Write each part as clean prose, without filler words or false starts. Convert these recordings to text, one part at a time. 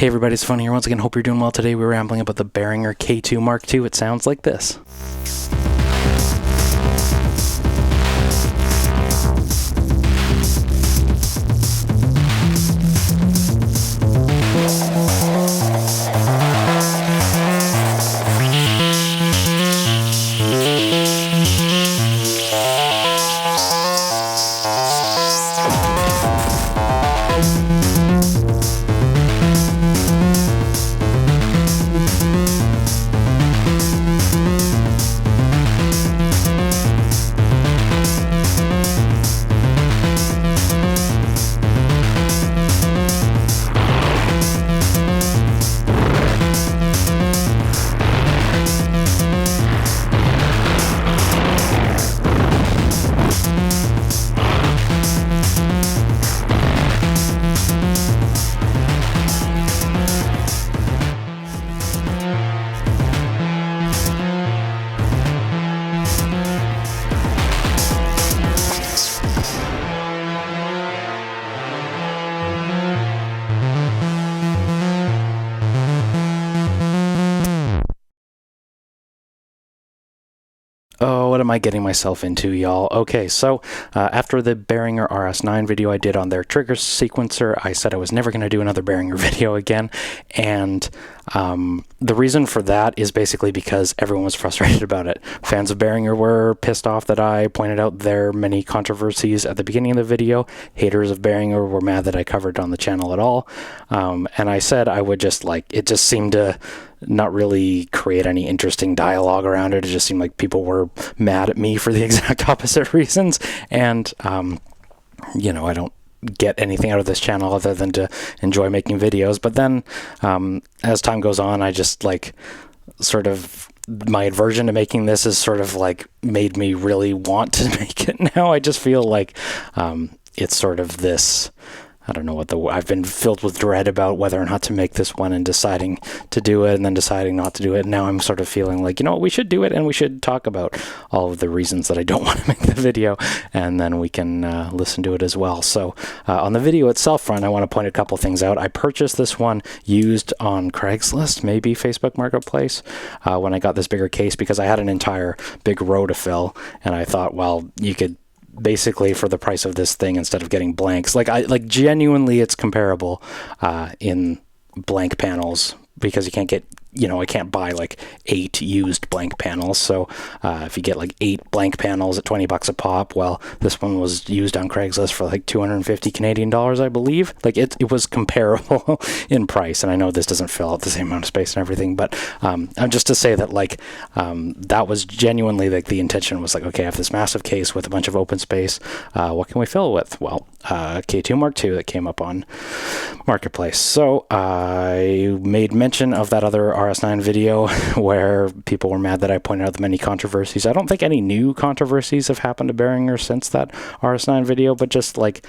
Hey everybody, it's Tafony here once again. Hope you're doing well today. We're rambling about the Behringer K2 MKII. It sounds like this. Oh, what am I getting myself into, y'all? Okay, so after the Behringer RS9 video I did on their trigger sequencer, I said I was never going to do another Behringer video again, and the reason for that is basically because everyone was frustrated about it. Fans of Behringer were pissed off that I pointed out their many controversies at the beginning of the video. Haters of Behringer were mad that I covered it on the channel at all, and I said I would just, it just seemed to not really create any interesting dialogue around it. It just seemed like people were mad at me for the exact opposite reasons, and you know, I don't get anything out of this channel other than to enjoy making videos. But then as time goes on, I just sort of, my aversion to making this is sort of made me really want to make it now. I just feel like it's sort of this, I don't know what I've been filled with dread about whether or not to make this one and deciding to do it and then deciding not to do it. And now I'm sort of feeling like, you know what, we should do it and we should talk about all of the reasons that I don't want to make the video, and then we can listen to it as well. So on the video itself front, I want to point a couple things out. I purchased this one used on Craigslist, maybe Facebook Marketplace, when I got this bigger case because I had an entire big row to fill, and I thought, well, you could basically, for the price of this thing, instead of getting blanks, genuinely it's comparable in blank panels, because you can't get, I can't buy 8 used blank panels. So if you get 8 blank panels at $20 a pop, well, this one was used on Craigslist for 250 Canadian dollars, I believe. It was comparable in price, and I know this doesn't fill out the same amount of space and everything, but just to say that that was genuinely the intention was okay, I have this massive case with a bunch of open space. What can we fill it with? Well, K2 MKII that came up on Marketplace. So I made mention of that other RS9 video where people were mad that I pointed out the many controversies. I don't think any new controversies have happened to Behringer since that RS9 video, but just look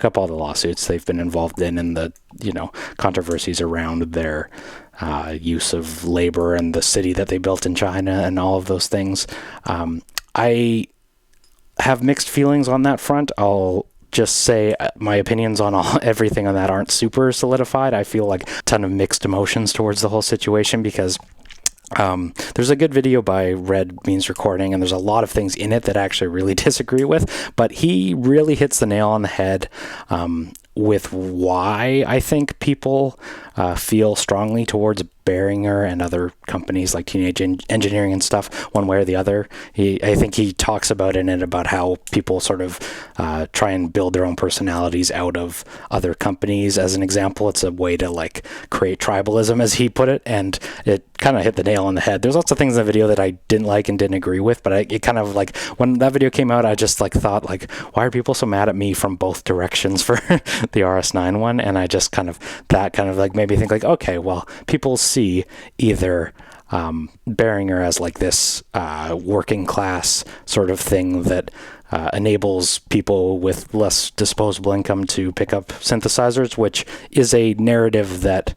up all the lawsuits they've been involved in and the, controversies around their use of labor and the city that they built in China and all of those things. I have mixed feelings on that front. I'll just say my opinions on everything on that aren't super solidified. I feel a ton of mixed emotions towards the whole situation because there's a good video by Red Means Recording, and there's a lot of things in it that I actually really disagree with, but he really hits the nail on the head with why I think people feel strongly towards Behringer and other companies like Teenage Engineering and stuff, one way or the other. I think he talks about in it about how people sort of try and build their own personalities out of other companies. As an example, it's a way to create tribalism, as he put it, and it kind of hit the nail on the head. There's lots of things in the video that I didn't like and didn't agree with, but it kind of when that video came out, I just thought why are people so mad at me from both directions for the RS9 one? And I just that made me think okay, well, people see either Behringer as this working class sort of thing that enables people with less disposable income to pick up synthesizers, which is a narrative that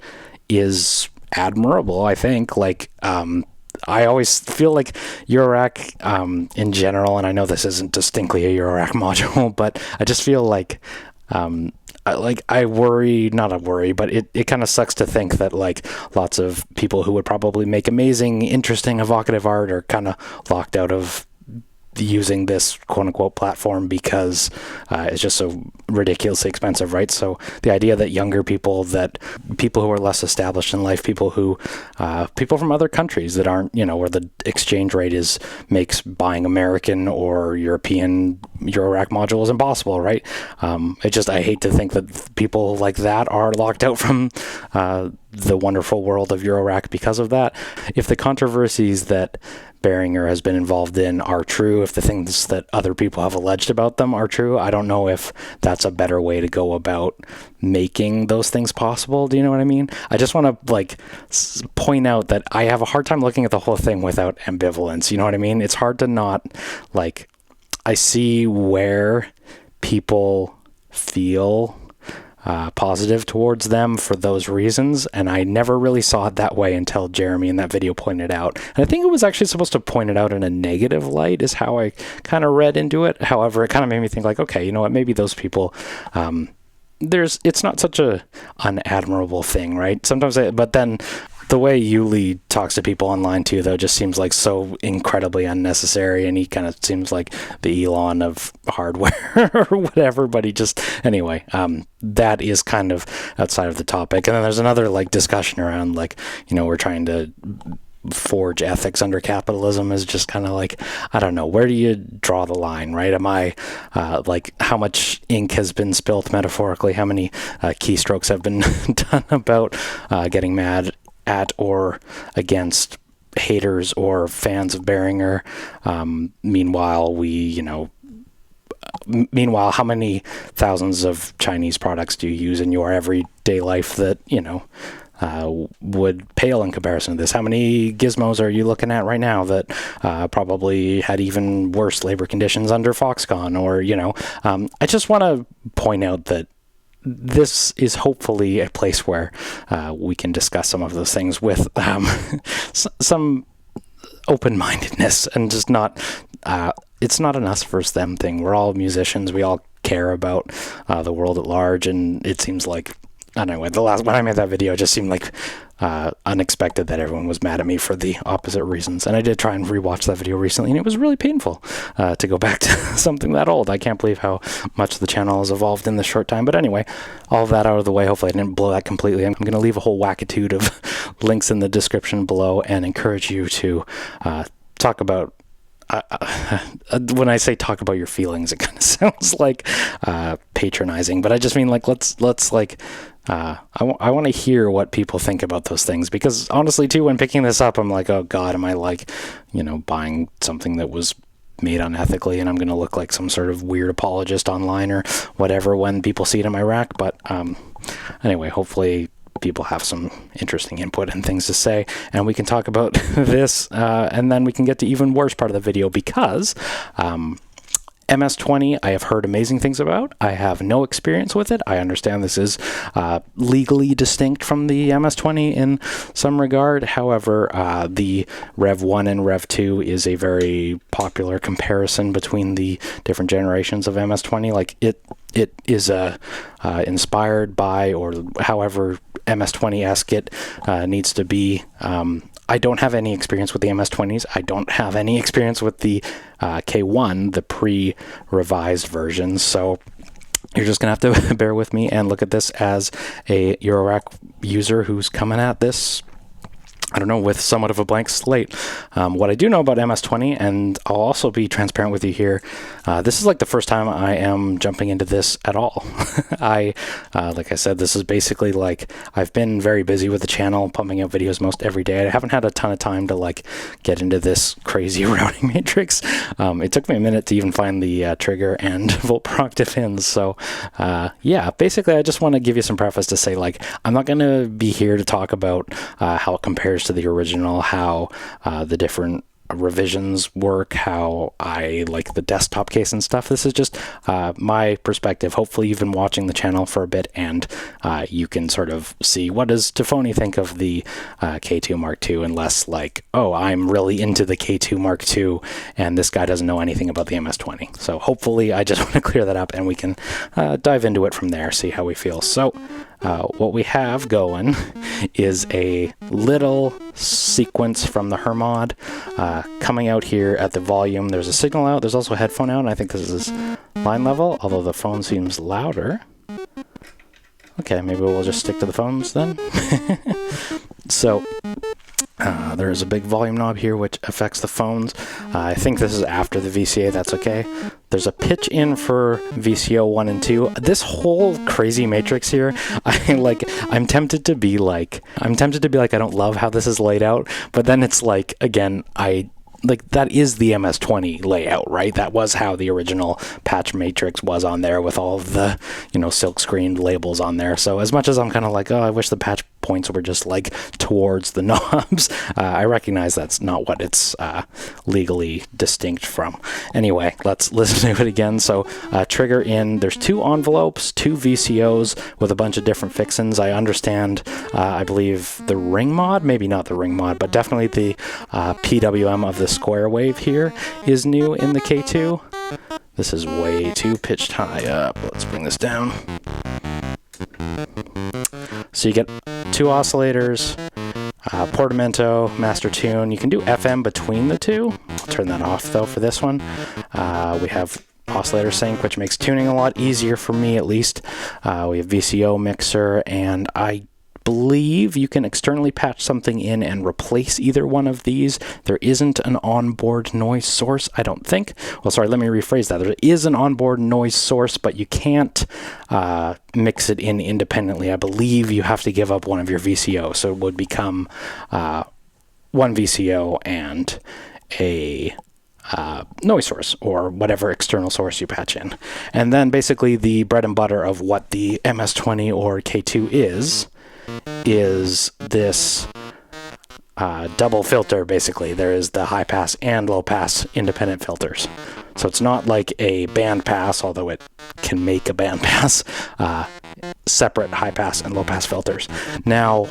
is admirable, I think. I always feel like Eurorack in general, and I know this isn't distinctly a Eurorack module, but I just feel I worry, not a worry, but it kind of sucks to think that like lots of people who would probably make amazing, interesting, evocative art are kind of locked out of using this quote unquote platform because it's just so ridiculously expensive, right? So the idea that younger people, that people who are less established in life, people from other countries that aren't, where the exchange rate makes buying American or European Eurorack modules impossible, right? I hate to think that people like that are locked out from the wonderful world of Eurorack because of that. If the controversies that Behringer has been involved in are true, if the things that other people have alleged about them are true, I don't know if that's a better way to go about making those things possible. Do you know what I mean? I just want to point out that I have a hard time looking at the whole thing without ambivalence. You know what I mean? It's hard to not I see where people feel positive towards them for those reasons, and I never really saw it that way until Jeremy in that video pointed out. And I think it was actually supposed to point it out in a negative light is how I kind of read into it. However, it kind of made me think okay, you know what, maybe those people, it's not such a unadmirable thing, right? Sometimes, but then the way Yuli talks to people online too, though, just seems like so incredibly unnecessary, and he kind of seems like the Elon of hardware or whatever, but anyway, that is kind of outside of the topic. And then there's another discussion around we're trying to forge ethics under capitalism is just kind of I don't know, where do you draw the line, right? Am I how much ink has been spilt metaphorically, how many keystrokes have been done about getting mad at or against haters or fans of Behringer. Meanwhile, how many thousands of Chinese products do you use in your everyday life that, would pale in comparison to this? How many gizmos are you looking at right now that probably had even worse labor conditions under Foxconn? Or, I just want to point out that this is hopefully a place where we can discuss some of those things with some open-mindedness and just not, it's not an us versus them thing. We're all musicians. We all care about the world at large. And it seems like, I don't know, when I made that video, it just seemed unexpected that everyone was mad at me for the opposite reasons. And I did try and rewatch that video recently, and it was really painful to go back to something that old. I can't believe how much the channel has evolved in this short time. But anyway, all of that out of the way. Hopefully I didn't blow that completely. I'm going to leave a whole wackitude of links in the description below and encourage you to talk about when I say talk about your feelings, it kind of sounds patronizing, but I just mean let's I want to hear what people think about those things, because honestly too, when picking this up, I'm oh God, am I buying something that was made unethically and I'm going to look like some sort of weird apologist online or whatever when people see it in my rack. But anyway, hopefully people have some interesting input and things to say, and we can talk about this, and then we can get to even worse part of the video, because MS-20 I have heard amazing things about. I have no experience with it. I understand this is legally distinct from the MS-20 in some regard. However, the Rev 1 and Rev 2 is a very popular comparison between the different generations of MS-20. It is inspired by, or however MS-20-esque it needs to be. I don't have any experience with the MS-20s. I don't have any experience with the K1, the pre-revised versions. So you're just going to have to bear with me and look at this as a Eurorack user who's coming at this, I don't know, with somewhat of a blank slate. What I do know about MS-20, and I'll also be transparent with you here, this is the first time I am jumping into this at all. Like I said, this is basically I've been very busy with the channel, pumping out videos most every day. I haven't had a ton of time to get into this crazy routing matrix. It took me a minute to even find the trigger and volt per octave ins. So yeah, basically I just want to give you some preface to say I'm not going to be here to talk about how it compares to the original, how the different revisions work, how I like the desktop case and stuff. This is just my perspective. Hopefully you've been watching the channel for a bit, and you can sort of see, what does Tafony think of the K2 Mark II, and less like, oh, I'm really into the K2 Mark II and this guy doesn't know anything about the MS-20. So hopefully I just want to clear that up, and we can dive into it from there, see how we feel. So what we have going is a little sequence from the Hermod coming out here at the volume. There's a signal out, there's also a headphone out, and I think this is line level, although the phone seems louder. Okay, maybe we'll just stick to the phones then. So there's a big volume knob here which affects the phones. I think this is after the VCA, that's okay. There's a pitch in for VCO 1 and 2. This whole crazy matrix here, I'm tempted to be like, I don't love how this is laid out, but then it's like, again, that is the MS-20 layout, right? That was how the original patch matrix was on there, with all of the, silk screened labels on there. So as much as I'm kind of like, oh, I wish the patch points were just like towards the knobs, I recognize that's not what it's legally distinct from. Anyway, let's listen to it again. So trigger in, there's 2 envelopes, 2 VCOs with a bunch of different fixins. I understand, I believe the ring mod, maybe not the ring mod, but definitely the PWM of the square wave here is new in the K2. This is way too pitched high up. Let's bring this down. So you get 2 oscillators, portamento, master tune. You can do FM between the 2. I'll turn that off though for this one. We have oscillator sync, which makes tuning a lot easier for me, at least. We have VCO mixer, and I believe you can externally patch something in and replace either one of these. There isn't an onboard noise source, I don't think. Well, sorry, let me rephrase that. There is an onboard noise source, but you can't mix it in independently. I believe you have to give up one of your VCO, so it would become one VCO and a noise source, or whatever external source you patch in. And then basically the bread and butter of what the MS-20 or K2 is this double filter. Basically, there is the high pass and low pass independent filters. So it's not like a band pass, although it can make a band pass, separate high pass and low pass filters. Now,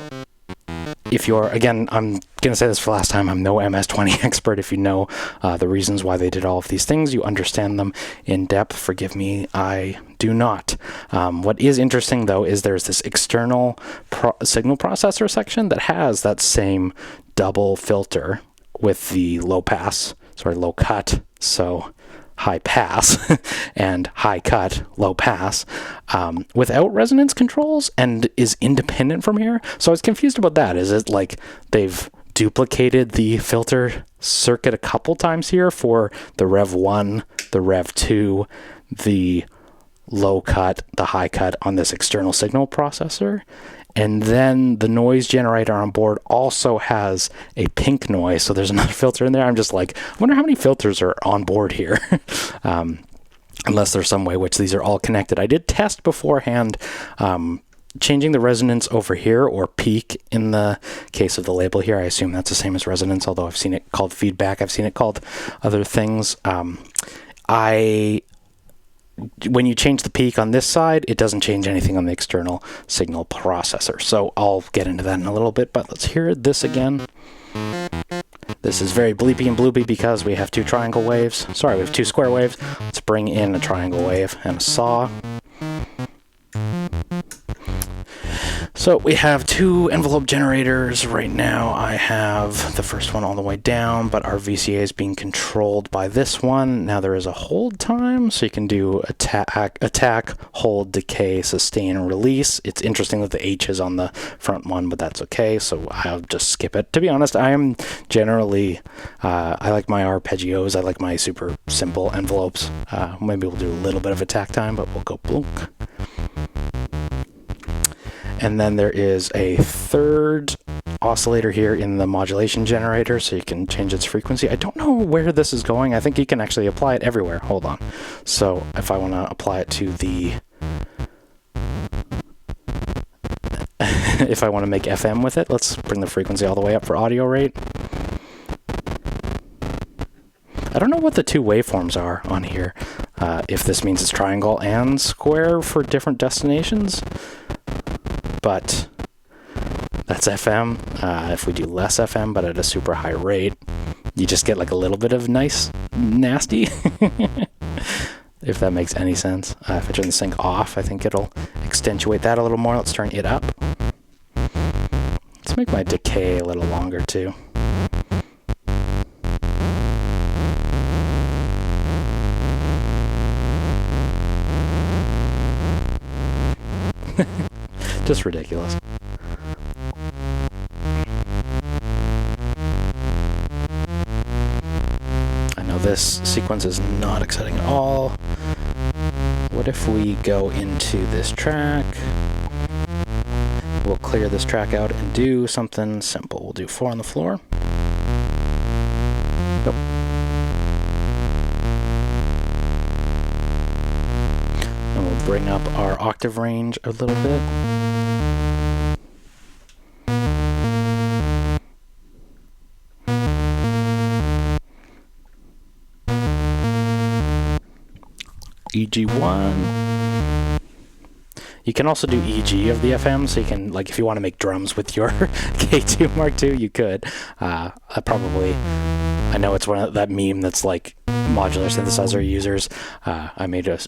if you're, again, I'm going to say this for last time, I'm no MS-20 expert. If you know the reasons why they did all of these things, you understand them in depth. Forgive me, I do not. What is interesting, though, is there's this external signal processor section that has that same double filter with the low pass, low cut, so high pass, and high cut, low pass, without resonance controls, and is independent from here. So I was confused about that. Is it like they've duplicated the filter circuit a couple times here for the Rev 1, the Rev 2, the low cut, the high cut on this external signal processor? And then the noise generator on board also has a pink noise, so there's another filter in there. I'm just like, I wonder how many filters are on board here. Unless there's some way which these are all connected. I did test beforehand changing the resonance over here, or peak in the case of the label here. I assume that's the same as resonance, although I've seen it called feedback. I've seen it called other things. When you change the peak on this side, it doesn't change anything on the external signal processor. So I'll get into that in a little bit, but let's hear this again. This is very bleepy and bloopy because we have 2 triangle waves. Sorry, we have 2 square waves. Let's bring in a triangle wave and a saw. So we have 2 envelope generators right now. I have the first one all the way down, but our VCA is being controlled by this one. Now there is a hold time, so you can do attack, hold, decay, sustain, and release. It's interesting that the H is on the front one, but that's okay, so I'll just skip it. To be honest, I am generally, I like my arpeggios, I like my super simple envelopes. Maybe we'll do a little bit of attack time, but we'll go blunk. And then there is a third oscillator here in the modulation generator, so you can change its frequency. I don't know where this is going. I think you can actually apply it everywhere. Hold on. So if I want to apply it to the... if I want to make FM with it, let's bring the frequency all the way up for audio rate. I don't know what the two waveforms are on here. If this means it's triangle and square for different destinations, but that's FM. If we do less FM, but at a super high rate, you just get like a little bit of nice, nasty, if that makes any sense. If I turn the sync off, I think it'll accentuate that a little more. Let's turn it up. Let's make my decay a little longer too. Just ridiculous. I know this sequence is not exciting at all. What if we go into this track? We'll clear this track out and do something simple. We'll do 4 on the floor. Nope. And we'll bring up our octave range a little bit. EG1. You can also do EG of the FM, so you can, like, if you want to make drums with your K2 Mark II, you could. I know it's one of that meme that's like modular synthesizer users. I made a,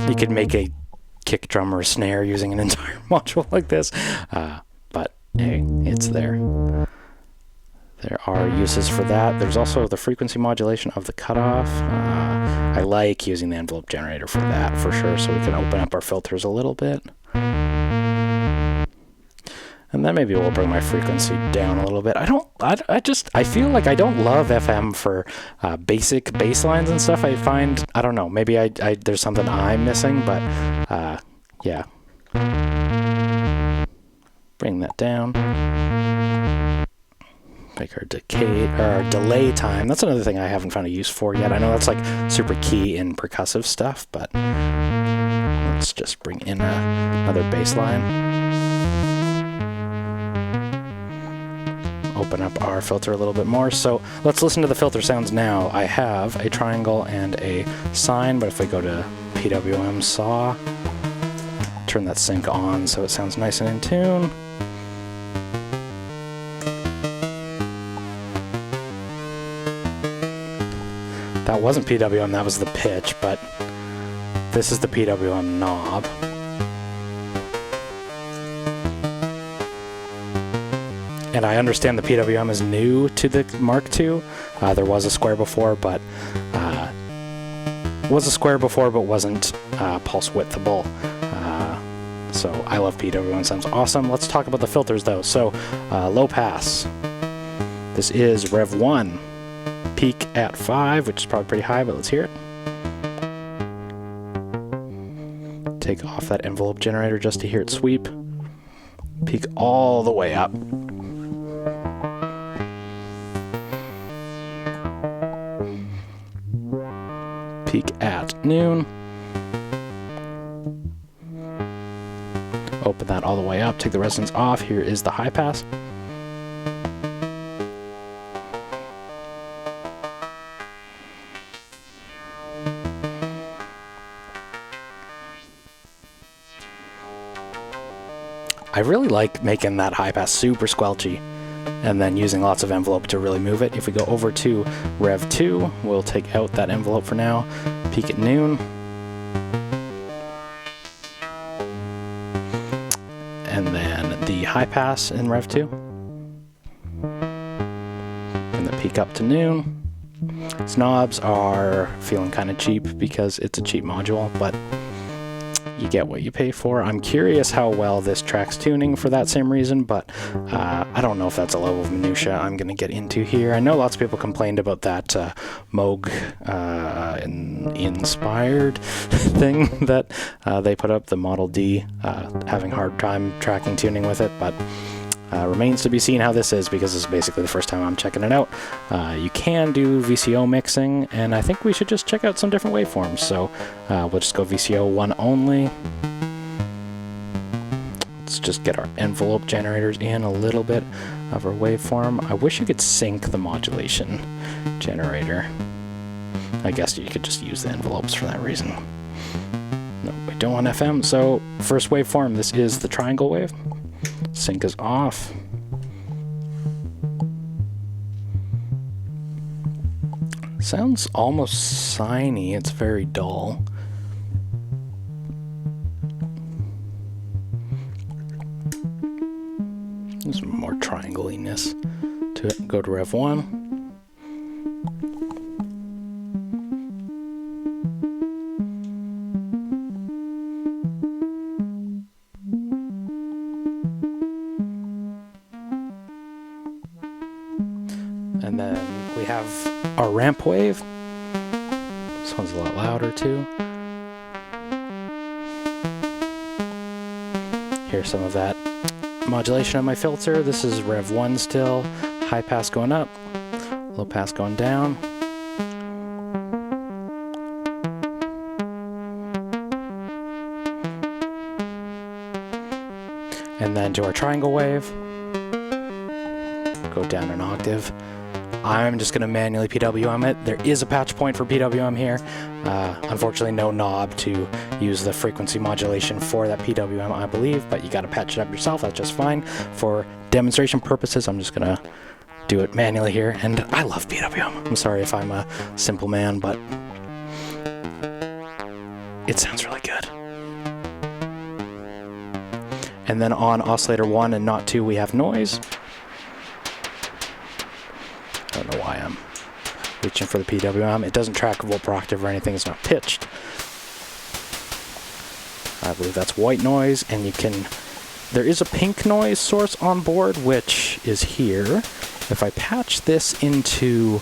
you could make a kick drum or a snare using an entire module like this, but hey, it's there. There are uses for that. There's also the frequency modulation of the cutoff. I like using the envelope generator for that, for sure, so we can open up our filters a little bit. And then maybe we'll bring my frequency down a little bit. I feel like I don't love FM for basic bass lines and stuff. I find, I don't know, maybe there's something I'm missing, but yeah. Bring that down. Make our decay, or our delay time. That's another thing I haven't found a use for yet. I know that's like super key in percussive stuff, but let's just bring in another bass line. Open up our filter a little bit more. So let's listen to the filter sounds now. I have a triangle and a sine, but if we go to PWM saw, turn that sync on so it sounds nice and in tune. That wasn't PWM, that was the pitch, but this is the PWM knob. And I understand the PWM is new to the Mark II. There was a square before, but wasn't pulse widthable. So I love PWM, sounds awesome. Let's talk about the filters though. So low pass. This is Rev 1. Peak at 5, which is probably pretty high, but let's hear it. Take off that envelope generator just to hear it sweep. Peak all the way up. Peak at noon. Open that all the way up, take the resonance off. Here is the high pass. I really like making that high pass super squelchy and then using lots of envelope to really move it. If we go over to Rev 2, we'll take out that envelope for now. Peak at noon. And then the high pass in Rev 2. And the peak up to noon. Its knobs are feeling kind of cheap because it's a cheap module, but you get what you pay for. I'm curious how well this tracks tuning for that same reason, but I don't know if that's a level of minutia I'm going to get into here. I know lots of people complained about that Moog inspired thing that they put up, the Model D, having a hard time tracking tuning with it, but remains to be seen how this is, because this is basically the first time I'm checking it out. You can do VCO mixing, and I think we should just check out some different waveforms. So we'll just go VCO 1 only. Let's just get our envelope generators in a little bit of our waveform. I wish you could sync the modulation generator. I guess you could just use the envelopes for that reason. No, we don't want FM, so first waveform, this is the triangle wave. Sync is off. Sounds almost siny, it's very dull. There's more triangle-iness to it. Go to Rev 1. And then we have our ramp wave. This one's a lot louder too. Here's some of that modulation of my filter. This is Rev 1 still. High pass going up, low pass going down. And then to our triangle wave. Go down an octave. I'm just going to manually PWM it. There is a patch point for PWM here. Unfortunately, no knob to use the frequency modulation for that PWM, I believe, but you got to patch it up yourself. That's just fine. For demonstration purposes, I'm just going to do it manually here, and I love PWM. I'm sorry if I'm a simple man, but it sounds really good. And then on oscillator 1 and not 2, we have noise. I don't know why I'm reaching for the PWM. It doesn't track volt per octave or anything. It's not pitched. I believe that's white noise, and you can... There is a pink noise source on board, which is here. If I patch this into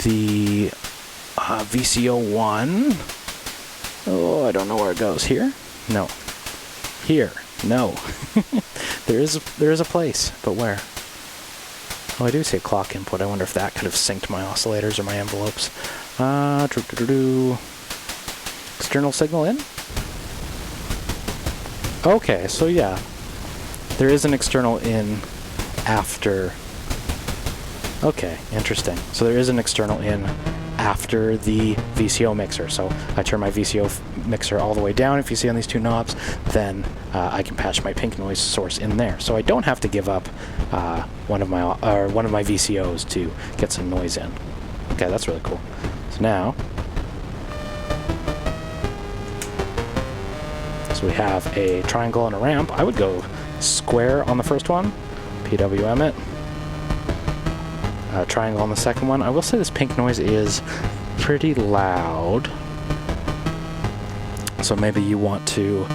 the VCO1... Oh, I don't know where it goes. Here? No. Here. No. There is a place, but where? Oh, I do see a clock input. I wonder if that could have synced my oscillators or my envelopes. External signal in? Okay, so yeah. There is an external in after... Okay, interesting. So there is an external in after the VCO mixer. So I turn my VCO mixer all the way down, if you see on these two knobs, then I can patch my pink noise source in there. So I don't have to give up one of my VCOs to get some noise in. Okay, that's really cool. So now, so we have a triangle and a ramp. I would go square on the first one, PWM it. Triangle on the second one. I will say this pink noise is pretty loud, so maybe you want to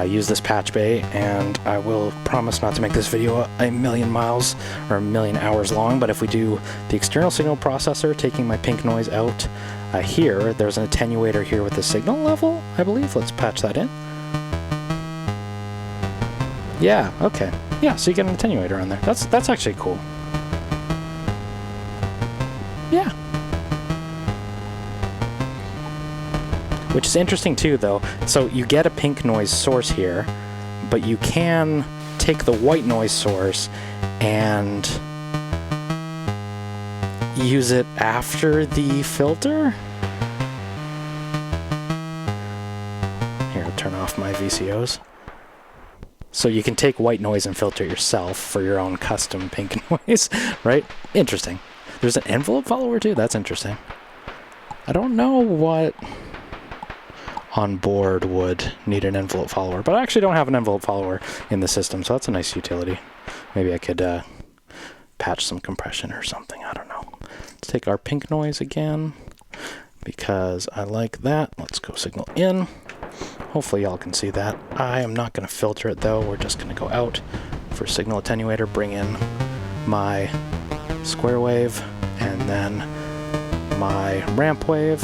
use this patch bay, and I will promise not to make this video a million miles or a million hours long, but if we do the external signal processor, taking my pink noise out here, there's an attenuator here with the signal level, I believe. Let's patch that in. Yeah, okay. Yeah, so you get an attenuator on there. That's actually cool. Yeah. Which is interesting too, though. So you get a pink noise source here, but you can take the white noise source and use it after the filter. Here, I'll turn off my VCOs. So you can take white noise and filter it yourself for your own custom pink noise, right? Interesting. There's an envelope follower too? That's interesting. I don't know what on board would need an envelope follower, but I actually don't have an envelope follower in the system, so that's a nice utility. Maybe I could patch some compression or something, I don't know. Let's take our pink noise again, because I like that. Let's go signal in. Hopefully y'all can see that. I am not going to filter it though, we're just going to go out for signal attenuator, bring in my square wave, and then my ramp wave,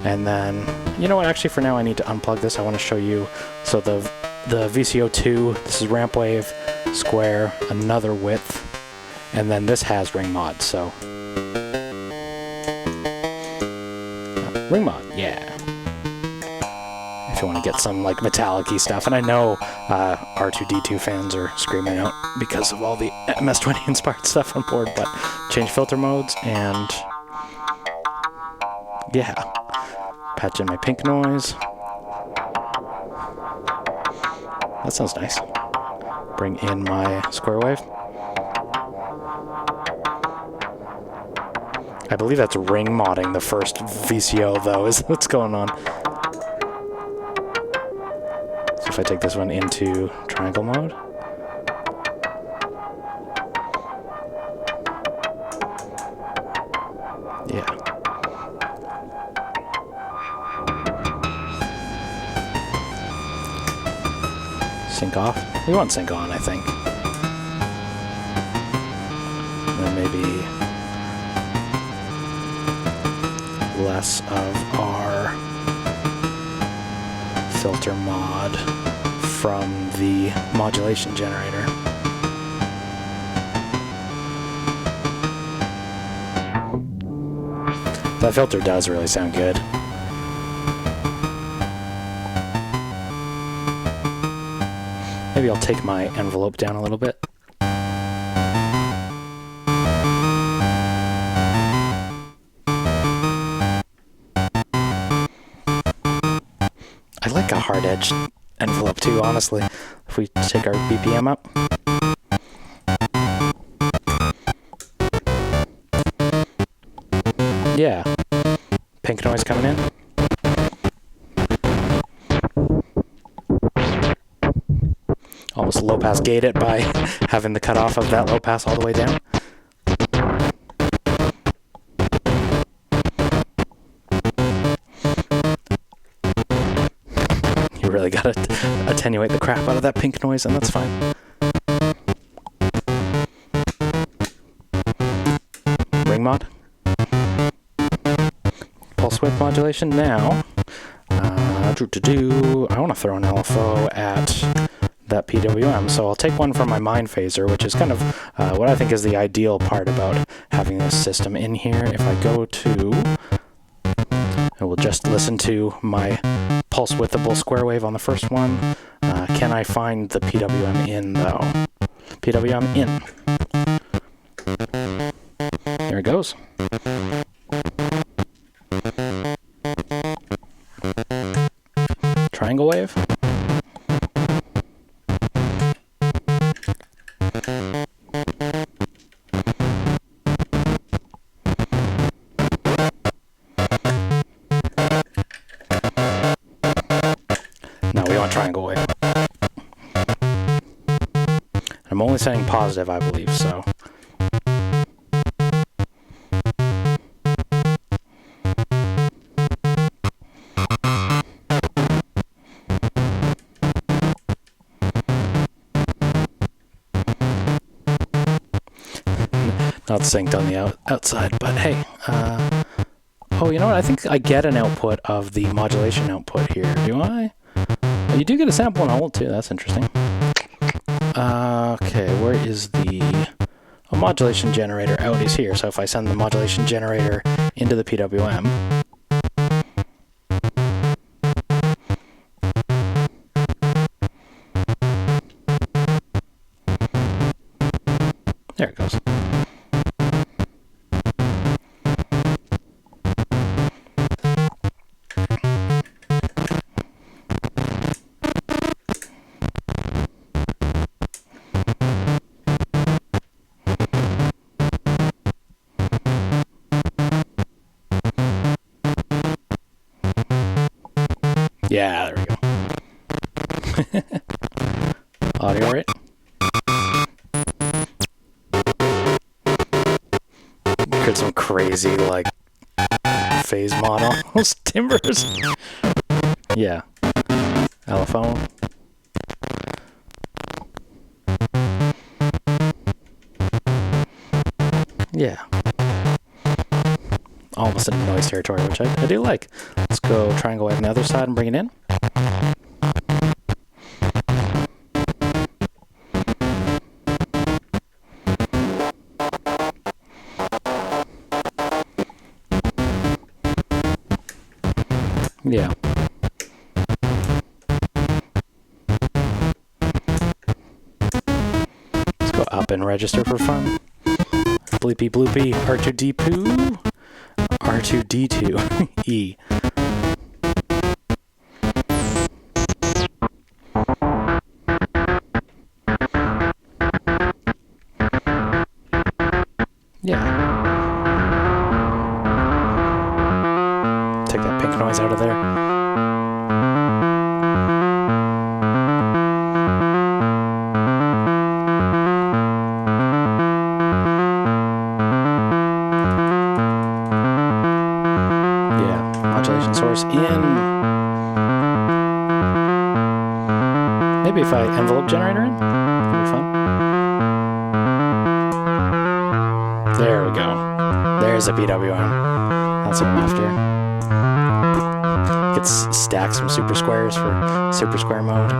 and then, you know what, actually for now I need to unplug this. I want to show you, so the VCO2, this is ramp wave, square, another width, and then this has ring mod, so ring mod, yeah. If you want to get some like metallic-y stuff, and I know R2D2 fans are screaming out because of all the MS-20 inspired stuff on board, but change filter modes and Yeah. Patch in my pink noise. That sounds nice. Bring in my square wave. I believe that's ring modding the first VCO, though, is what's going on. So if I take this one into triangle mode. Yeah. Sync off. We want sync on, I think. And then maybe less of our filter mod from the modulation generator. That filter does really sound good. Maybe I'll take my envelope down a little bit. I like a hard-edged envelope too, honestly. If we take our BPM up. Yeah. Pink noise coming in. Almost low pass gate it by having the cutoff of that low pass all the way down. You really gotta attenuate the crap out of that pink noise, and that's fine. Ring mod. Pulse width modulation now. I want to throw an LFO at that PWM, so I'll take one from my mind phaser, which is kind of what I think is the ideal part about having this system in here. If I go to, and we'll just listen to my pulse widthable square wave on the first one. Can I find the PWM in though? PWM in. There it goes. Triangle wave. No, we want triangle wave. I'm only saying positive, I believe, so. Not synced on the outside, but hey. Oh, you know what? I think I get an output of the modulation output here. Do I? Oh, you do get a sample and hold too. That's interesting. Okay, where is the modulation generator? Out is here. So if I send the modulation generator into the PWM. There it goes. Yeah, there we go. Audio rate. Get some crazy, like, phase model. Those timbers. Yeah. Allophone. Yeah. Almost in noise territory, which I do like. Let's go triangle wave on the other side and bring it in. Yeah. Let's go up and register for fun. Bleepy bloopy R2D poo. R2D2 E. Yeah. Take that pink noise out of there. Modulation source in. Maybe if I envelope generator in, that'd be fun. There we go. There's a PWM. That's what I'm after. Let's stack some super squares for super square mode.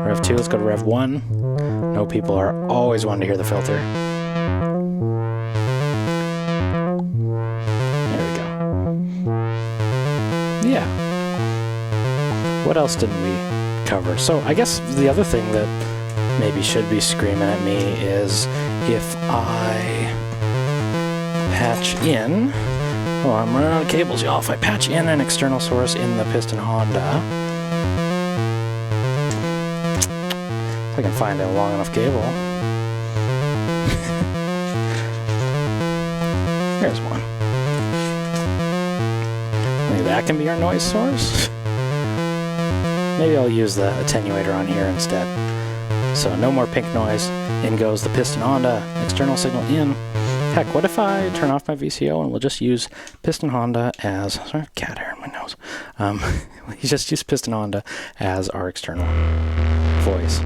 Rev 2, let's go to Rev 1. No, people are always wanting to hear the filter. Yeah. What else didn't we cover? So I guess the other thing that maybe should be screaming at me is if I patch in, oh, I'm running out of cables, y'all. If I patch in an external source in the piston Honda, if I can find a long enough cable. Here's one. Maybe that can be our noise source. Maybe I'll use the attenuator on here instead. So no more pink noise. In goes the piston Honda. External signal in. Heck, what if I turn off my VCO and we'll just use piston Honda as... Sorry, cat hair in my nose. We just use piston Honda as our external voice.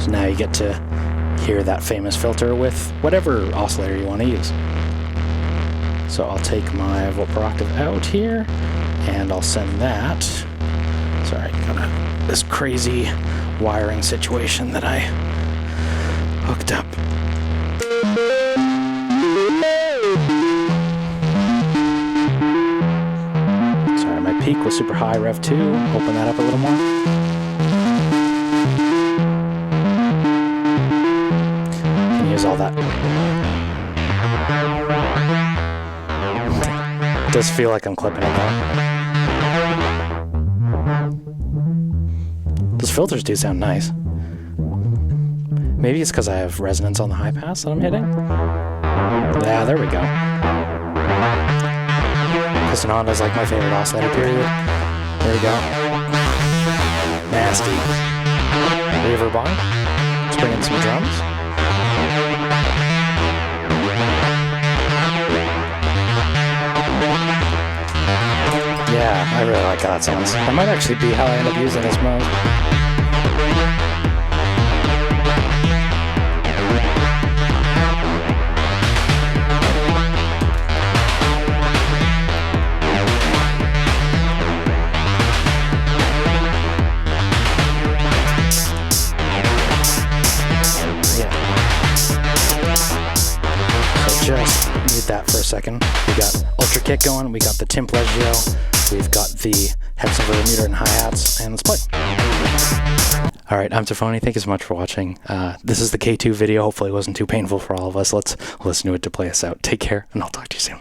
So now you get to hear that famous filter with whatever oscillator you want to use. So I'll take my volt per octave out here, and I'll send that. Sorry, got this crazy wiring situation that I hooked up. Sorry, my peak was super high, Rev 2. Open that up a little more. Can use all that. It does feel like I'm clipping it though. Those filters do sound nice. Maybe it's because I have resonance on the high pass that I'm hitting. Yeah, there we go. Piston Honda's like my favorite oscillator, period. There we go. Nasty. Reverb on. Let's bring in some drums. Yeah, I really like how that sounds. That might actually be how I end up using this mode. Just need that for a second. We got Ultra Kick going, we got the Timpleggio, we've got the hexaverter meter and hi-hats, and let's play. Alright, I'm Tafony, thank you so much for watching. This is the K2 video, hopefully it wasn't too painful for all of us. Let's listen to it to play us out. Take care, and I'll talk to you soon.